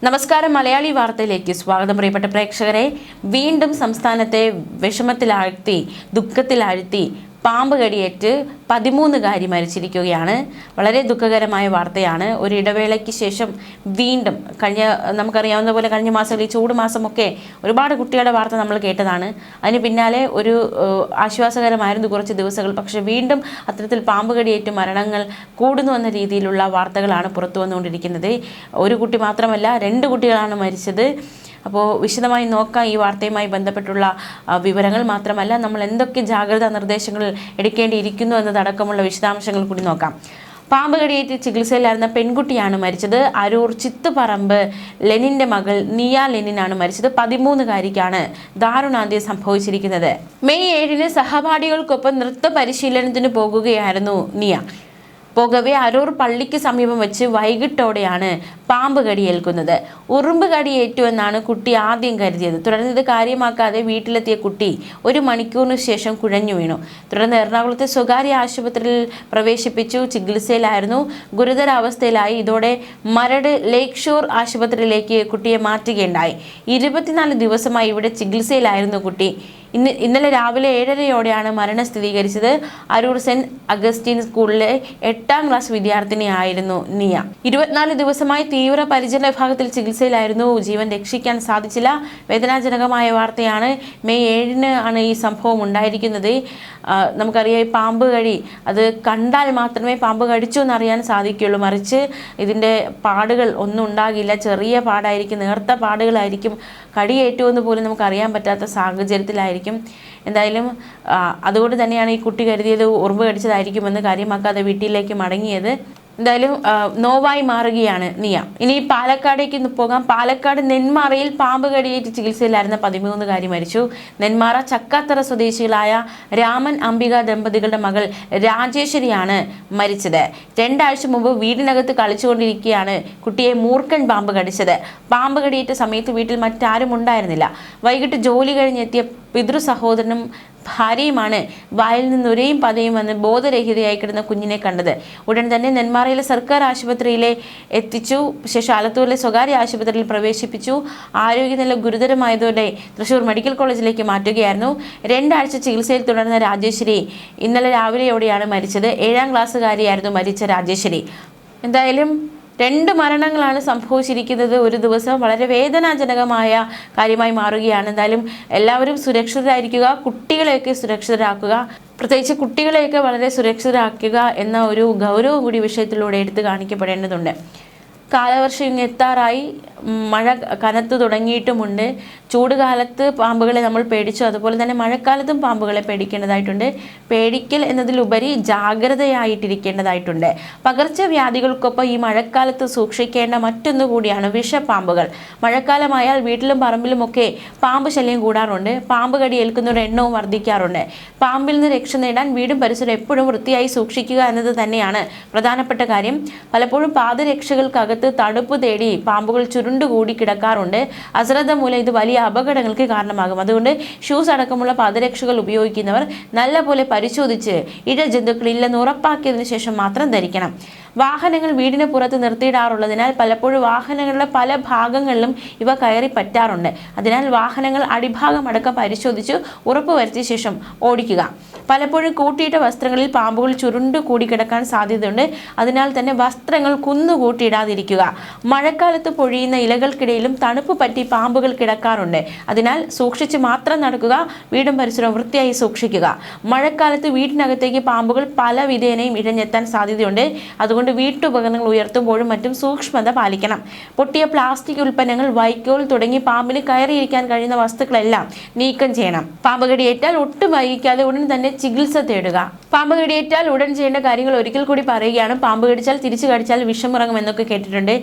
നമസ്കാരം. മലയാളി വാർത്തയിലേക്ക് സ്വാഗതം. പ്രിയപ്പെട്ട പ്രേക്ഷകരെ, വീണ്ടും സംസ്ഥാനത്തെ വിഷമത്തിലാഴ്ത്തി ദുഃഖത്തിലാഴ്ത്തി പാമ്പ് കടിയേറ്റ് 13 മരിച്ചിരിക്കുകയാണ്. വളരെ ദുഃഖകരമായ വാർത്തയാണ്. ഒരു ഇടവേളയ്ക്ക് ശേഷം വീണ്ടും നമുക്കറിയാവുന്ന പോലെ കഴിഞ്ഞ മാസങ്ങളിൽ ചൂട് മാസമൊക്കെ ഒരുപാട് കുട്ടികളുടെ വാർത്ത നമ്മൾ കേട്ടതാണ്. അതിന് പിന്നാലെ ഒരു ആശ്വാസകരമായിരുന്നു കുറച്ച് ദിവസങ്ങൾ. പക്ഷെ വീണ്ടും അത്തരത്തിൽ പാമ്പ് കടിയേറ്റ് മരണങ്ങൾ കൂടുന്നു എന്ന രീതിയിലുള്ള വാർത്തകളാണ് പുറത്തു വന്നുകൊണ്ടിരിക്കുന്നത്. ഒരു കുട്ടി മാത്രമല്ല, 2 കുട്ടികളാണ് മരിച്ചത്. അപ്പോൾ വിശദമായി നോക്കാം ഈ വാർത്തയുമായി ബന്ധപ്പെട്ടുള്ള വിവരങ്ങൾ. മാത്രമല്ല നമ്മൾ എന്തൊക്കെ ജാഗ്രതാ നിർദ്ദേശങ്ങൾ എടുക്കേണ്ടിയിരിക്കുന്നു എന്നതടക്കമുള്ള വിശദാംശങ്ങൾ കൂടി നോക്കാം. പാമ്പ് കടിയേറ്റ് ചികിത്സയിലായിരുന്ന പെൺകുട്ടിയാണ് മരിച്ചത്. അരൂർ ചിത്തുപറമ്പ് ലെനിൻ്റെ മകൾ നിയ ലെനിനാണ് മരിച്ചത്. 13-കാരിക്കാണ് ദാരുണാന്ത്യം സംഭവിച്ചിരിക്കുന്നത്. മെയ് 7-ന് സഹപാഠികൾക്കൊപ്പം നൃത്ത പരിശീലനത്തിന് പോകുകയായിരുന്നു നിയ. പോകവെ അരൂർ പള്ളിക്ക് സമീപം വെച്ച് വൈകിട്ടോടെയാണ് പാമ്പ് കടിയേൽക്കുന്നത്. ഉറുമ്പ് കടിയേറ്റു എന്നാണ് കുട്ടി ആദ്യം കരുതിയത്. തുടർന്ന് ഇത് കാര്യമാക്കാതെ വീട്ടിലെത്തിയ കുട്ടി 1 മണിക്കൂറിന് ശേഷം കുഴഞ്ഞു വീണു. തുടർന്ന് എറണാകുളത്തെ സ്വകാര്യ ആശുപത്രിയിൽ പ്രവേശിപ്പിച്ചു. ചികിത്സയിലായിരുന്നു. ഗുരുതരാവസ്ഥയിലായി. ഇതോടെ മരട് ലേക്ക് ഷോർ ആശുപത്രിയിലേക്ക് കുട്ടിയെ മാറ്റുകയുണ്ടായി. 24 ദിവസമായി ഇവിടെ ചികിത്സയിലായിരുന്നു കുട്ടി. ഇന്നലെ രാവിലെ 7:30-യോടെയാണ് മരണം സ്ഥിരീകരിച്ചത്. അരൂർ സെന്റ് അഗസ്റ്റിൻ സ്കൂളിലെ 8ാം ക്ലാസ് വിദ്യാർത്ഥിനിയായിരുന്നു നിയ. 24 ദിവസമായി തീവ്ര പരിചരണ വിഭാഗത്തിൽ ചികിത്സയിലായിരുന്നു. ജീവൻ രക്ഷിക്കാൻ സാധിച്ചില്ല. വേദനാജനകമായ വാർത്തയാണ്. മെയ് 7-ന് ആണ് ഈ സംഭവം ഉണ്ടായിരിക്കുന്നത്. നമുക്കറിയാം, പാമ്പ് കടി അത് കണ്ടാൽ മാത്രമേ പാമ്പ് കടിച്ചു എന്നറിയാൻ സാധിക്കുകയുള്ളൂ. മറിച്ച് ഇതിൻ്റെ പാടുകൾ ഒന്നും ഉണ്ടാകില്ല. ചെറിയ പാടായിരിക്കും, നേർത്ത പാടുകളായിരിക്കും. കടിയേറ്റു എന്ന് പോലും നമുക്കറിയാൻ പറ്റാത്ത സാഹചര്യത്തിലായിരിക്കും. എന്തായാലും അതുകൊണ്ട് തന്നെയാണ് ഈ കുട്ടി കരുതിയത് ഉറുമ്പ് കടിച്ചതായിരിക്കുമെന്ന്. കാര്യമാക്കാതെ വീട്ടിലേക്ക് മടങ്ങിയത്. എന്തായാലും നോവായി മാറുകയാണ് നിയ. ഇനി പാലക്കാടേക്ക് പോകാം. പാലക്കാട് നെന്മാറയിൽ പാമ്പ് കടിയേറ്റ് ചികിത്സയിലായിരുന്ന 13-കാരി മരിച്ചു. നെന്മാറ ചക്കാത്തറ സ്വദേശികളായ രാമൻ അംബിക ദമ്പതികളുടെ മകൾ രാജേശ്വരിയാണ് മരിച്ചത്. 2 ആഴ്ച മുമ്പ് വീടിനകത്ത് കളിച്ചുകൊണ്ടിരിക്കുകയാണ് കുട്ടിയെ മൂർഖൻ പാമ്പ് കടിച്ചത്. പാമ്പ് കടിയേറ്റ സമയത്ത് വീട്ടിൽ മറ്റാരും ഉണ്ടായിരുന്നില്ല. വൈകിട്ട് ജോലി കഴിഞ്ഞെത്തിയ പിതൃ സഹോദരനും ഭാര്യയുമാണ് വായിൽ നിന്ന് നുരയും പതയും വന്ന് ബോധരഹിതയായി കിടന്ന കുഞ്ഞിനെ കണ്ടത്. ഉടൻ തന്നെ നെന്മാറയിലെ സർക്കാർ ആശുപത്രിയിലെ എത്തിച്ചു. ശേഷം ആലത്തൂരിലെ സ്വകാര്യ ആശുപത്രിയിൽ പ്രവേശിപ്പിച്ചു. ആരോഗ്യനില ഗുരുതരമായതോടെ തൃശൂർ മെഡിക്കൽ കോളേജിലേക്ക് മാറ്റുകയായിരുന്നു. 2 ആഴ്ച ചികിത്സയിൽ തുടർന്ന രാജേശ്വരി ഇന്നലെ രാവിലെയോടെയാണ് മരിച്ചത്. 7ാം ക്ലാസ്സുകാരിയായിരുന്നു മരിച്ച രാജേശ്വരി. എന്തായാലും 2 മരണങ്ങളാണ് സംഭവിച്ചിരിക്കുന്നത്. ഒരു ദിവസം വളരെ വേദനാജനകമായ കാര്യമായി മാറുകയാണ്. എന്തായാലും എല്ലാവരും സുരക്ഷിതരായിരിക്കുക. കുട്ടികളെയൊക്കെ സുരക്ഷിതരാക്കുക. പ്രത്യേകിച്ച് കുട്ടികളെയൊക്കെ വളരെ സുരക്ഷിതരാക്കുക എന്ന ഒരു ഗൗരവം കൂടി വിഷയത്തിലൂടെ എടുത്തു കാണിക്കപ്പെടേണ്ടതുണ്ട്. കാലവർഷം ഇങ്ങ് എത്താറായി. മഴ കനത്ത് തുടങ്ങിയിട്ടുമുണ്ട്. ചൂടുകാലത്ത് പാമ്പുകളെ നമ്മൾ പേടിച്ചു. അതുപോലെ തന്നെ മഴക്കാലത്തും പാമ്പുകളെ പേടിക്കേണ്ടതായിട്ടുണ്ട്. പേടിക്കൽ എന്നതിലുപരി ജാഗ്രതയായിട്ടിരിക്കേണ്ടതായിട്ടുണ്ട്. പകർച്ചവ്യാധികൾക്കൊപ്പം ഈ മഴക്കാലത്ത് സൂക്ഷിക്കേണ്ട മറ്റൊന്നു കൂടിയാണ് വിഷപ്പാമ്പുകൾ. മഴക്കാലമായാൽ വീട്ടിലും പറമ്പിലുമൊക്കെ പാമ്പ് ശല്യം കൂടാറുണ്ട്. പാമ്പ് കടിയേൽക്കുന്നവരുടെ എണ്ണവും വർദ്ധിക്കാറുണ്ട്. പാമ്പിൽ നിന്ന് രക്ഷ നേടാൻ വീടും പരിസരം എപ്പോഴും വൃത്തിയായി സൂക്ഷിക്കുക എന്നത് തന്നെയാണ് പ്രധാനപ്പെട്ട കാര്യം. പലപ്പോഴും പാദരക്ഷകൾക്കകത്ത് തണുപ്പ് തേടി പാമ്പുകൾ ചുരുണ്ടുകൂടി കിടക്കാറുണ്ട്. അശ്രദ്ധ മൂലം ഇത് വലിയ അപകടങ്ങൾക്ക് കാരണമാകും. അതുകൊണ്ട് ഷൂസ് അടക്കമുള്ള പാദരക്ഷകൾ ഉപയോഗിക്കുന്നവർ നല്ലപോലെ പരിശോധിച്ച് ഇഴജന്തുക്കളില്ലെന്ന് ഉറപ്പാക്കിയതിനു ശേഷം മാത്രം ധരിക്കണം. വാഹനങ്ങൾ വീടിന് പുറത്ത് നിർത്തിയിടാറുള്ളതിനാൽ പലപ്പോഴും വാഹനങ്ങളുടെ പല ഭാഗങ്ങളിലും ഇവ കയറി പറ്റാറുണ്ട്. അതിനാൽ വാഹനങ്ങൾ അടിഭാഗം അടക്കം പരിശോധിച്ച് ഉറപ്പുവരുത്തിയ ശേഷം ഓടിക്കുക. പലപ്പോഴും കൂട്ടിയിട്ട വസ്ത്രങ്ങളിൽ പാമ്പുകൾ ചുരുണ്ടു കൂടി കിടക്കാൻ സാധ്യതയുണ്ട്. അതിനാൽ തന്നെ വസ്ത്രങ്ങൾ കുന്നുകൂട്ടിയിടാതിരിക്കുക. മഴക്കാലത്ത് പൊഴിയുന്ന ഇലകൾക്കിടയിലും തണുപ്പ് പറ്റി പാമ്പുകൾ കിടക്കാറുണ്ട്. അതിനാൽ സൂക്ഷിച്ച് മാത്രം നടക്കുക. വീടും പരിസരവും വൃത്തിയായി സൂക്ഷിക്കുക. മഴക്കാലത്ത് വീട്ടിനകത്തേക്ക് പാമ്പുകൾ പല വിധേനയും ഇഴഞ്ഞെത്താൻ സാധ്യതയുണ്ട്. അതുകൊണ്ട് വീട്ടുപകരണങ്ങൾ ഉയർത്തുമ്പോഴും മറ്റും സൂക്ഷ്മത പാലിക്കണം. പൊട്ടിയ പ്ലാസ്റ്റിക് ഉൽപ്പന്നങ്ങൾ, വൈക്കോൽ തുടങ്ങി പാമ്പിന് കയറിയിരിക്കാൻ കഴിയുന്ന വസ്തുക്കളെല്ലാം നീക്കം ചെയ്യണം. പാമ്പ് കടിയേറ്റാൽ ഒട്ടും വൈകിക്കാതെ ഉടൻ തന്നെ ചികിത്സ തേടുക. പാമ്പ് കടിയേറ്റാൽ ഉടൻ ചെയ്യേണ്ട കാര്യങ്ങൾ ഒരിക്കൽ കൂടി പറയുകയാണ്. പാമ്പ് കടിച്ചാൽ തിരിച്ചു കടിച്ചാൽ വിഷമിറങ്ങും എന്നൊക്കെ കേട്ടിട്ടുണ്ട്.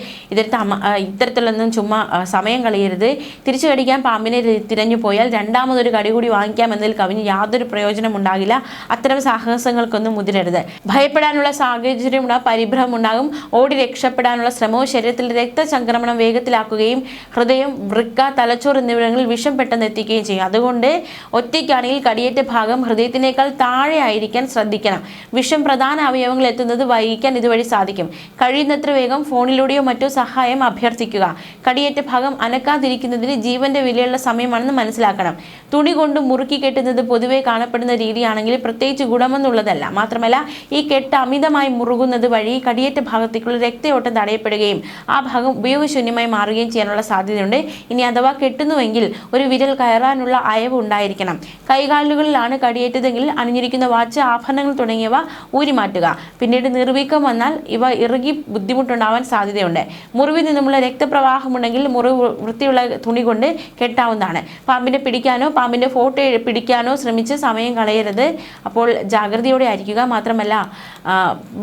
ഇത്തരത്തിലൊന്നും ചുമ്മാ സമയം കളയരുത്. തിരിച്ചു കടിക്കാൻ പാമ്പിനെ തിരഞ്ഞു പോയാൽ രണ്ടാമതൊരു കടി കൂടി വാങ്ങിക്കാം എന്നതിൽ കവിഞ്ഞ് യാതൊരു പ്രയോജനം ഉണ്ടാകില്ല. അത്തരം സാഹസങ്ങൾക്കൊന്നും മുതിരരുത്. ഭയപ്പെടാനുള്ള സാഹചര്യം പരിഭ്രമം ഉണ്ടാകും. ഓടി രക്ഷപ്പെടാനുള്ള ശ്രമവും ശരീരത്തിൽ രക്തചംക്രമണം വേഗത്തിലാക്കുകയും ഹൃദയം, വൃക്ക, തലച്ചോർ എന്നിവിടങ്ങളിൽ വിഷം പെട്ടെന്ന് എത്തിക്കുകയും ചെയ്യും. അതുകൊണ്ട് ഒറ്റയ്ക്കാണെങ്കിൽ കടിയേറ്റ ഭാഗം ഹൃദയത്തിനേക്കാൾ താഴെ ആയിരിക്കാൻ ശ്രദ്ധിക്കണം. വിഷം പ്രധാന അവയവങ്ങൾ എത്തുന്നത് വൈകിക്കാൻ ഇതുവഴി സാധിക്കും. കഴിയുന്നത്ര വേഗം ഫോണിലൂടെയോ മറ്റോ സഹായം അഭ്യർത്ഥിക്കുക. കടിയേറ്റ ഭാഗം അനക്കാതിരിക്കുന്നതിന് ജീവന്റെ വിലയുള്ള സമയമാണെന്ന് മനസ്സിലാക്കണം. തുണി കൊണ്ട് മുറുക്കി കെട്ടുന്നത് പൊതുവെ കാണപ്പെടുന്ന രീതിയാണെങ്കിൽ പ്രത്യേകിച്ച് ഗുണമെന്നുള്ളതല്ല. മാത്രമല്ല, ഈ കെട്ട് അമിതമായി മുറുകുന്നത് വഴി കടിയേറ്റ ഭാഗത്തേക്കുള്ള രക്തയോട്ടം തടയപ്പെടുകയും ആ ഭാഗം ഉപയോഗശൂന്യമായി മാറുകയും ചെയ്യാനുള്ള സാധ്യതയുണ്ട്. ഇനി അഥവാ കെട്ടുന്നുവെങ്കിൽ ഒരു വിരൽ കയറാനുള്ള അയവ് ഉണ്ടായിരിക്കണം. കൈകാലുകളിലാണ് കടിയേറ്റതെങ്കിൽ അണിഞ്ഞിരിക്കുന്ന വാച്ച്, ആഭരണങ്ങൾ തുടങ്ങിയവ ഊരിമാറ്റുക. പിന്നീട് നിർവീക്കം വന്നാൽ ഇവ ഇറുകി ബുദ്ധിമുട്ടുണ്ടാവാൻ സാധ്യതയുണ്ട്. മുറിവിൽ നിന്നുമുള്ള രക്തപ്രവാഹമുണ്ടെങ്കിൽ മുറിവ് വൃത്തിയുള്ള തുണി കൊണ്ട് കെട്ടാവുന്നതാണ്. പാമ്പിനെ പിടിക്കാനോ പാമ്പിന്റെ ഫോട്ടോ പിടിക്കാനോ ശ്രമിച്ച് സമയം കളയരുത്. അപ്പോൾ ജാഗ്രതയോടെ ആയിരിക്കുക. മാത്രമല്ല,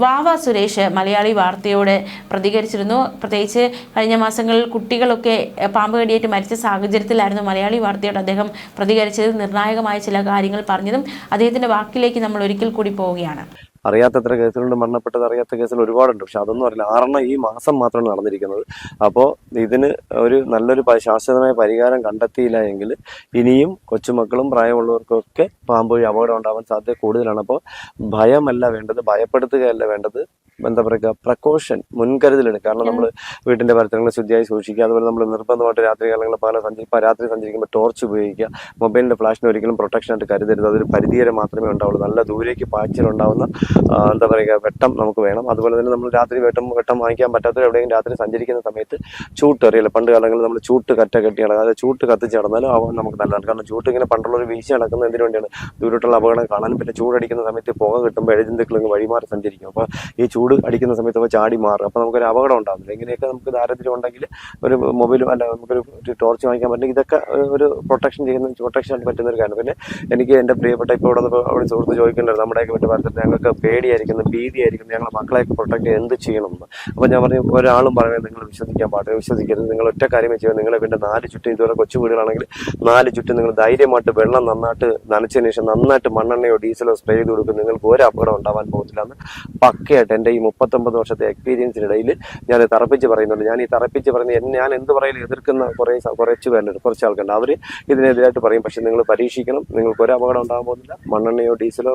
വാവ സുരേഷ് മലയാളി വാർത്തയോട് പ്രതികരിച്ചിരുന്നു. പ്രത്യേകിച്ച് കഴിഞ്ഞ മാസങ്ങളിൽ കുട്ടികളൊക്കെ പാമ്പ് കടിയേറ്റ് മരിച്ച സാഹചര്യത്തിലായിരുന്നു മലയാളി വാർത്തയോട് അദ്ദേഹം പ്രതികരിച്ചത്. നിർണായകമായ ചില കാര്യങ്ങൾ പറഞ്ഞതും അദ്ദേഹത്തിന്റെ വാക്കിലേക്ക് നമ്മൾ ഒരിക്കൽ കൂടി പോവുകയാണ്. അറിയാത്തത്ര കേസുകളുണ്ട്, മരണപ്പെട്ടത് അറിയാത്ത കേസുകൾ ഒരുപാടുണ്ട്. പക്ഷെ അതൊന്നും അറിയില്ല. 6 ഈ മാസം മാത്രമാണ് നടന്നിരിക്കുന്നത്. അപ്പോൾ ഇതിന് ഒരു നല്ലൊരു ശാശ്വതമായ പരിഹാരം കണ്ടെത്തിയില്ല എങ്കിൽ ഇനിയും കൊച്ചുമക്കളും പ്രായമുള്ളവർക്കൊക്കെ പാമ്പ് വഴി അപകടം ഉണ്ടാവാൻ സാധ്യത കൂടുതലാണ്. അപ്പോൾ ഭയമല്ല വേണ്ടത്, ഭയപ്പെടുത്തുകയല്ല വേണ്ടത്, എന്താ പറയുക, പ്രിക്കോഷൻ, മുൻകരുതലാണ്. കാരണം നമ്മൾ വീട്ടിന്റെ പരിസരങ്ങളെ ശുദ്ധിയായി സൂക്ഷിക്കുക. അതുപോലെ നമ്മൾ നിർബന്ധമായിട്ട് രാത്രി കാലങ്ങളിൽ രാത്രി സഞ്ചരിക്കുമ്പോൾ ടോർച്ച് ഉപയോഗിക്കുക. മൊബൈലിന്റെ ഫ്ലാഷിന് ഒരിക്കലും പ്രൊട്ടക്ഷൻ ആയിട്ട് കരുതരുത്. അതൊരു പരിധി വരെ മാത്രമേ ഉണ്ടാവുള്ളൂ. നല്ല ദൂരേക്ക് പാച്ചിലുണ്ടാവുന്ന എന്താ പറയുക വെട്ടം നമുക്ക് വേണം. അതുപോലെ തന്നെ നമ്മൾ രാത്രി വെട്ടം വാങ്ങിക്കാൻ പറ്റാത്തവർ എവിടെയെങ്കിലും രാത്രി സഞ്ചരിക്കുന്ന സമയത്ത് ചൂട്ട് അറിയില്ല. പണ്ട് കാലങ്ങളിൽ നമ്മൾ ചൂട്ട് കറ്റ കെട്ടി നടക്കുക, അതായത് ചൂട്ട് കത്തിച്ച് നടന്നാലും നമുക്ക് നല്ലതാണ്. കാരണം ചൂട്ട് ഇങ്ങനെ പണ്ടുള്ളൊരു വീശി നടക്കുന്നത് എന്തിനു വേണ്ടിയാണ്? ദൂരോട്ടുള്ള അപകടം കാണാനും. പിന്നെ ചൂടടിക്കുന്ന സമയത്ത് പുക കിട്ടുമ്പോൾ എഴുജന്തുക്കൾ വഴിമാറി സഞ്ചരിക്കും. അപ്പോൾ ഈ ചൂട് അടിക്കുന്ന സമയത്ത് അപ്പോൾ ചാടി മാറും. അപ്പോൾ നമുക്കൊരു അപകടം ഉണ്ടാകുന്നില്ല. ഇങ്ങനെയൊക്കെ നമുക്ക് ദാരിദ്ര്യം ഉണ്ടെങ്കിൽ ഒരു മൊബൈലും അല്ല നമുക്കൊരു ടോർച്ച് വാങ്ങിക്കാൻ പറ്റും. ഇതൊക്കെ ഒരു പ്രൊട്ടക്ഷൻ പറ്റുന്ന ഒരു കാര്യം. പിന്നെ എനിക്ക് എൻ്റെ പ്രിയപ്പെട്ട ഇപ്പോൾ അവിടെ സുഹൃത്ത് ചോദിക്കേണ്ടത്, നമ്മുടെയൊക്കെ വീട്ടിൽ പരിസരത്ത് ഞങ്ങൾക്ക് പേടിയായിരിക്കുന്നു, ഭീതിയായിരിക്കുന്നു, ഞങ്ങളുടെ മക്കളെയൊക്കെ പ്രൊട്ടക്ട് എന്ത് ചെയ്യണമെന്ന്. അപ്പോൾ ഞാൻ പറഞ്ഞു, ഒരാളും പറയുന്നത് നിങ്ങൾ വിശ്വസിക്കരുത്. നിങ്ങൾ ഒറ്റ കാര്യമേ ചെയ്യുക. നിങ്ങളെ വീണ്ടും 4 ചുറ്റും, ഇതുവരെ കൊച്ചു വീടുകളാണെങ്കിൽ 4 ചുറ്റും നിങ്ങൾ ധൈര്യമായിട്ട് വെള്ളം നന്നായിട്ട് നനച്ചതിന് ശേഷം നന്നായിട്ട് മണ്ണെണ്ണയോ ഡീസലോ സ്പ്രേ ചെയ്ത് കൊടുക്കും. നിങ്ങൾക്ക് ഒരു അപകടം ഉണ്ടാവാൻ പോകുന്നില്ല എന്ന് പക്കയായിട്ട് എൻ്റെ ഈ 39 വർഷത്തെ എക്സ്പീരിയൻസിനിടയിൽ ഞാൻ തറപ്പിച്ച് പറയുന്നുണ്ട്. ഞാൻ ഈ തറപ്പിച്ച് പറയുന്നത് ഞാൻ എന്ത് പറയലും എതിർക്കുന്ന കുറച്ച് ആൾക്കുണ്ട്. അവർ ഇതിനെതിരായിട്ട് പറയും. പക്ഷെ നിങ്ങൾ പരീക്ഷിക്കണം. നിങ്ങൾക്ക് ഒരു അപകടം ഉണ്ടാകാൻ പോകുന്നില്ല. മണ്ണെണ്ണയോ ഡീസലോ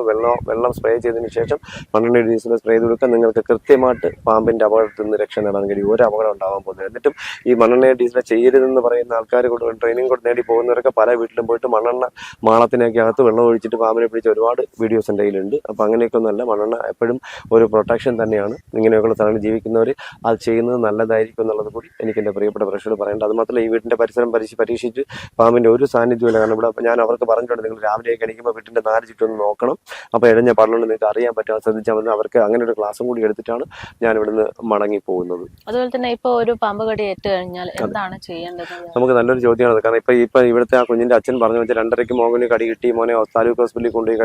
വെള്ളം സ്പ്രേ ചെയ്തതിന് ശേഷം മണ്ണെണ്ണയോ ഡീസലോ സ്പ്രേ ചെയ്ത് കൊടുക്കുക. നിങ്ങൾക്ക് കൃത്യമായിട്ട് പാമ്പിന്റെ അപകടത്തിൽ നിന്ന് രക്ഷ നേടാൻ കഴിയും. ഒരു അപകടം ഉണ്ടാകാൻ പോകുന്നില്ല. എന്നിട്ടും ഈ മണ്ണെണ്ണയോ ഡീസലോ ചെയ്യരുതെന്ന് പറയുന്ന ആൾക്കാർ ട്രെയിനിങ് കൊണ്ട് നേടി പോകുന്നവരൊക്കെ പല വീട്ടിലും പോയിട്ട് മണ്ണെണ്ണ മാളത്തിനൊക്കെ അകത്ത് വെള്ളം ഒഴിച്ചിട്ട് പാമ്പിനെ പിടിച്ച ഒരുപാട് വീഡിയോസ് എൻ്റെ കയ്യിലുണ്ട്. അപ്പോൾ അങ്ങനെയൊക്കെ ഒന്നല്ല. മണ്ണെണ്ണ എപ്പോഴും ഒരു പ്രൊട്ടക്ഷൻ തന്നെയാണ്. ഇങ്ങനെയൊക്കെയുള്ള സ്ഥലങ്ങളിൽ ജീവിക്കുന്നവർ അത് ചെയ്യുന്നത് നല്ലതായിരിക്കും എന്നുള്ളത് കൂടി എനിക്ക് എൻ്റെ പ്രിയപ്പെട്ട പ്രേക്ഷകരോട് പറയേണ്ടത്. അത് മാത്രമല്ല, ഈ വീടിന്റെ പരിസരം പരീക്ഷിച്ച് പാമ്പിന്റെ ഒരു സാന്നിധ്യമില്ല. കാരണം ഇവിടെ ഞാൻ അവർക്ക് പറഞ്ഞിട്ടുണ്ട്, നിങ്ങൾ രാവിലെ കഴിക്കുമ്പോൾ വീട്ടിന്റെ 4 ചുറ്റും ഒന്ന് നോക്കണം. അപ്പോൾ ഇഴഞ്ഞ പാടുകൊണ്ട് നിങ്ങൾക്ക് അറിയാൻ പറ്റും, ശ്രദ്ധിച്ചാൽ മതി. അവർക്ക് അങ്ങനെ ഒരു ക്ലാസ്സും കൂടി എടുത്തിട്ടാണ് ഞാൻ ഇവിടുന്ന് മടങ്ങി പോകുന്നത്. അതുപോലെ തന്നെ ഇപ്പൊ ഒരു പാമ്പ് കടി ഏറ്റു കഴിഞ്ഞാൽ എന്താണ് ചെയ്യേണ്ടത്? നമുക്ക് നല്ലൊരു ചോദ്യമാണ്. കാരണം ഇപ്പൊ ഇവിടുത്തെ ആ കുഞ്ഞിന്റെ അച്ഛൻ പറഞ്ഞു വെച്ചാൽ 2:30 മോനെ കടി കിട്ടി, മോനെ താലൂക്ക് ഹോസ്പിറ്റലിൽ കൊണ്ടുപോയി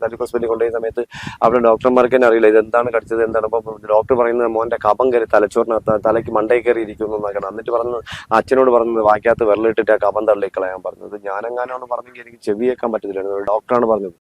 താലൂക്ക് ഹോസ്പിറ്റലിൽ കൊണ്ടുപോയ സമയത്ത് അവിടെ ഡോക്ടർമാർക്ക് തന്നെ അറിയില്ല ഇതെന്താണ് കടിച്ചത് എന്താണ്. അപ്പൊ ഡോക്ടർ പറയുന്നത് മോന്റെ കഫം കയറി തലച്ചോറിനകത്ത് തലയ്ക്ക് മണ്ടയിൽ കയറി ഇരിക്കുന്നു എന്നൊക്കെ. എന്നിട്ട് പറഞ്ഞത് അച്ഛനോട് പറഞ്ഞത് വാക്കകത്ത് വെള്ളമിട്ടിട്ട് ആ കഫം തള്ളിക്കളയാൻ പറഞ്ഞത്. ഞാനെങ്ങാനാണ് പറഞ്ഞെങ്കിൽ എനിക്ക് ചെവിയേക്കാൻ പറ്റത്തില്ല. ഡോക്ടറാണ് പറഞ്ഞത്.